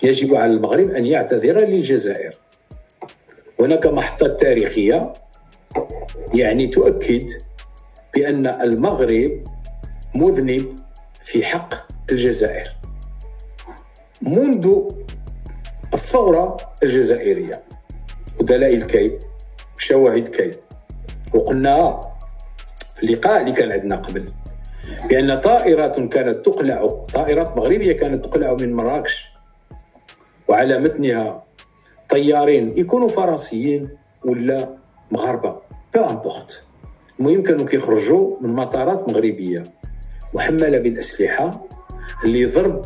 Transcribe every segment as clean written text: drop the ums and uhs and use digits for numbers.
يجب على المغرب أن يعتذر للجزائر. هناك محطات تاريخية يعني تؤكد بأن المغرب مذنب في حق الجزائر منذ الثورة الجزائرية، ودلائل كاين وشواهد كاين، وقلنا في اللقاء اللي كان عندنا قبل بأن طائرات مغربية كانت تقلع من مراكش وعلى متنها طيارين يكونوا فرنسيين ولا مغاربة بو امبورت، المهم كانوا كيخرجوا من مطارات مغربية محملة بالأسلحة اللي ضرب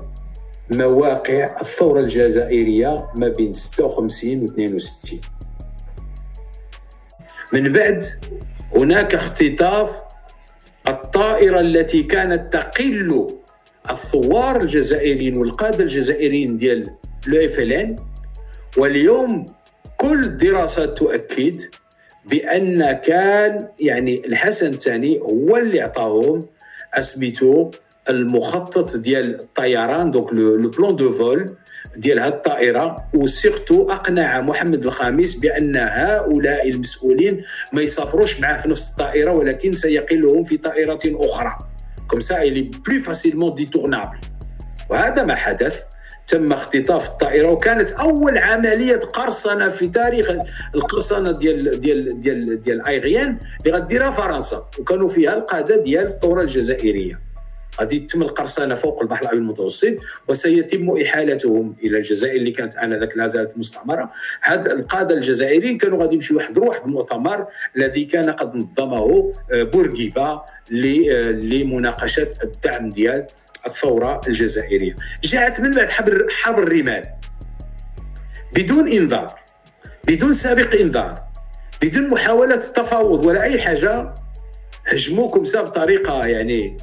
مواقع الثورة الجزائرية ما بين 56 و 62. من بعد هناك اختطاف الطائرة التي كانت تقل الثوار الجزائريين والقادة الجزائريين ديال لو FLN، واليوم كل الدراسات تؤكد بأن كان يعني الحسن الثاني هو اللي عطاهم اسميتو المخطط ديال الطيران، دونك لو بلان دو فول ديال هذه الطائره، وسيرتو اقنع محمد الخامس بان هؤلاء المسؤولين ما يسافروش معه في نفس الطائره ولكن سيقلهم في طائره اخرى كوم سا إلي بلو فاسيلمون ديتورنابل. وهذا ما حدث، تم اختطاف الطائره، وكانت اول عمليه قرصنه في تاريخ القرصنه ديال ايغيان اللي غديرها فرنسا، وكانوا فيها القاده ديال الثوره الجزائريه. غادي تتم القرصنه فوق البحر الابيض المتوسط وسيتم احالتهم الى الجزائر اللي كانت انذاك لا زالت مستعمره. هاد القاده الجزائريين كانوا غادي يمشيو يحضروا واحد المؤتمر الذي كان قد نظمه بورقيبه لمناقشه الدعم ديال الثورة الجزائرية. جاءت من بعد حرب الرمال بدون إنذار، بدون سابق إنذار، بدون محاولة تفاوض ولا أي حاجة، هجموكم بطريقة يعني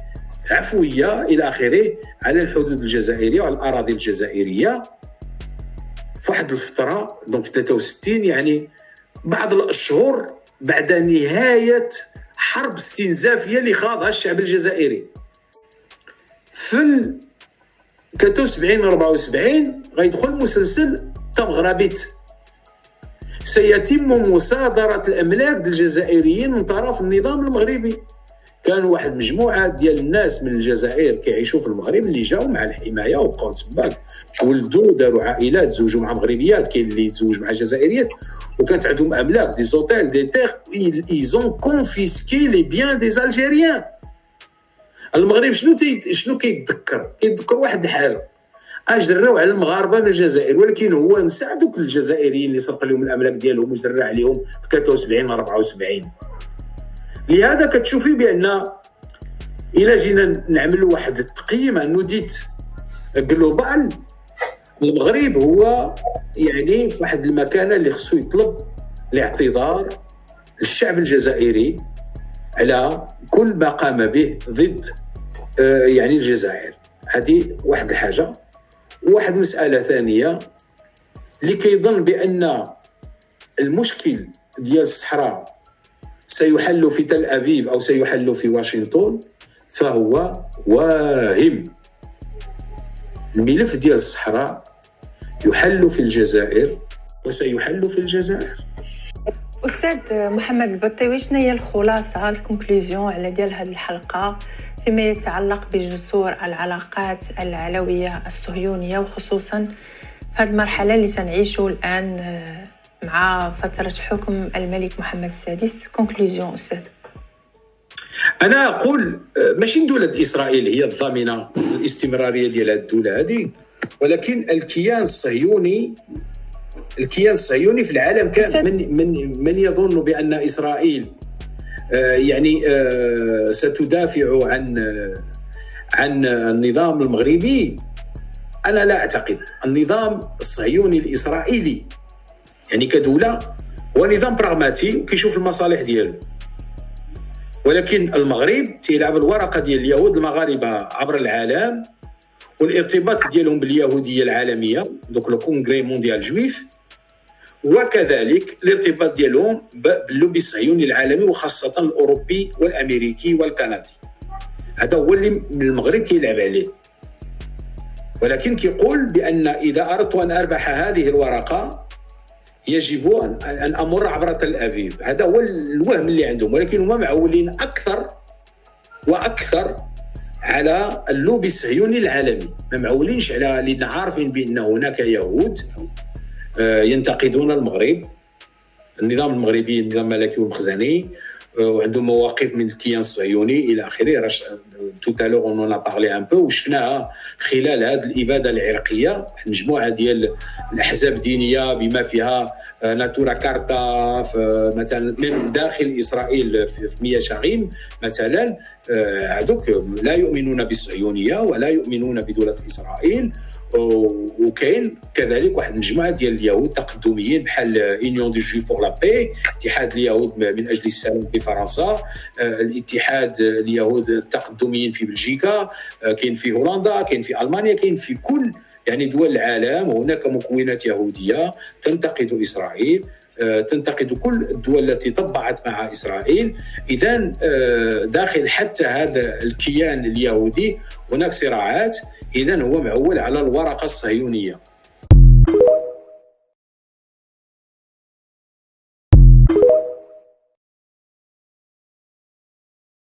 عفوية إلى آخره على الحدود الجزائرية وعلى الأراضي الجزائرية في واحد الفترة، دونك في 63، يعني بعض الأشهر بعد نهاية حرب استنزافية اللي خاضها الشعب الجزائري. في 73 74 غيدخل مسلسل تمغربيت، سيتم مصادرة الأملاك الجزائريين من طرف النظام المغربي. كان واحد مجموعة ديال الناس من الجزائر كيعيشوا في المغرب اللي جاوا مع الحماية وبقاو تماك، ولدوا داروا عائلات، تزوجوا مع مغربيات، كاين اللي تزوج مع جزائريات، وكانت عندهم أملاك دي زوتيل دي تيغ. ils ont confisqué les biens des Algériens. المغرب شنو كيتذكر واحد الحاجه، اجراو على المغاربه من الجزائر، ولكن هو نسى دوك الجزائريين اللي سرق لهم الاملاك ديالهم وجرى عليهم في 73 74. لهذا كتشوفي بان الى جينا نعملوا واحد التقييم عن نوديت جلوبال، المغرب هو يعني في واحد المكانه اللي خصو يطلب الاعتذار للشعب الجزائري على كل ما قام به ضد يعني الجزائر. هذه واحد الحاجة. وواحد مسألة ثانية اللي كيظن بأن المشكل ديال الصحراء سيحل في تل أبيب أو سيحل في واشنطن، فهو واهم. الملف ديال الصحراء يحل في الجزائر وسيحل في الجزائر. أستاذ محمد البطيوي، شنو هي الخلاصة الكونكلوزيون على ديال هذه الحلقة فيما يتعلق بجسور العلاقات العلوية الصهيونية، وخصوصا في هذه المرحلة اللي تنعيشوا الآن مع فترة حكم الملك محمد السادس؟ كونكلوزيون أستاذ. أنا أقول ماشي الدولة إسرائيل هي الضامنة الاستمرارية ديال هذه الدولة هذه، ولكن الكيان الصهيوني في العالم كان من يظن بأن إسرائيل يعني ستدافع عن النظام المغربي. أنا لا أعتقد. النظام الصهيوني الإسرائيلي يعني كدولة هو نظام براغماتي وكيشوف المصالح ديالو، ولكن المغرب تيلعب الورقة ديال اليهود المغاربة عبر العالم والارتباط ديالهم باليهودية العالمية، دوك لو كونغري مونديال جويف، وكذلك الارتباط ديالهم باللوبي الصهيوني العالمي وخاصة الأوروبي والأمريكي والكندي. هذا هو اللي المغرب كيلعب عليه. ولكن كيقول بأن إذا أردت أن أربح هذه الورقة يجب أن أمر عبر تل أبيب. هذا هو الوهم اللي عندهم، ولكن هم معولين أكثر وأكثر على اللوبي الصهيوني العالمي. ما معولينش على اللي عارفين بأن هناك يهود ينتقدون المغرب، النظام المغربي، النظام الملكي والمخزني، وعندهم مواقف من الكيان الصهيوني الى اخره. توتالور اون بارلي ان بو، وشفناها خلال هذه الاباده العرقيه. مجموعه ديال الاحزاب الدينيه بما فيها ناتورا كارتا مثلا من داخل اسرائيل في ميا شاغيم مثلا، هذوك لا يؤمنون بالصهيونيه ولا يؤمنون بدوله اسرائيل. وكاين كذلك واحد المجموعه ديال اليهود تقدميين بحال اونيون دي جويف بور لا بي، اتحاد اليهود من اجل السلام في فرنسا، الاتحاد اليهود التقدميين في بلجيكا، كاين في هولندا، كاين في المانيا، كاين في كل يعني دول العالم. وهناك مكونات يهوديه تنتقد اسرائيل، تنتقد كل الدول التي طبعت مع اسرائيل. اذا داخل حتى هذا الكيان اليهودي هناك صراعات. إذن هو معول على الورقة الصهيونية.